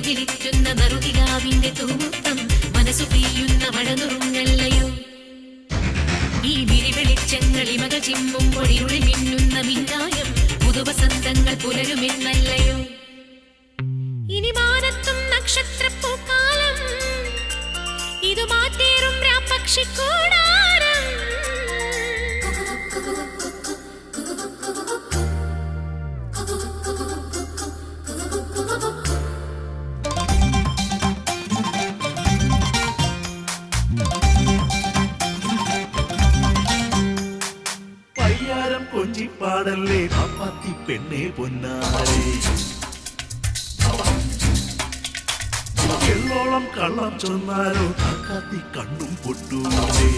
നെറുകിലിറ്റുന്ന നറുകികാവിന്റെ തൂത്തം മനസ്സു പെയ്യുന്ന മഴനുറുങ്ങല്ലയോ ഈ വിരിവെളിച്ചങ്ങളിമക ചിമ്മുമ്പോൾ ഇരുളി മിന്നുന്ന മിന്നായം പുതുവസന്തങ്ങൾ പുലരുമെന്നല്ലയോ ഇനി മാനത്തും നക്ഷത്രപ്പൂക്കാലം ഇതു മാറ്റേറും രാപ്പക്ഷിക്കൂടാരം പയ്യാരം കൊഞ്ചിപ്പാടല്ലേ പാപ്പാത്തി പെണ്ണെ പൊന്നാരെ എള്ളോളം കള്ളം ചൊന്നാലോ കാക്കാത്തി കണ്ണും പൊട്ടൂലേ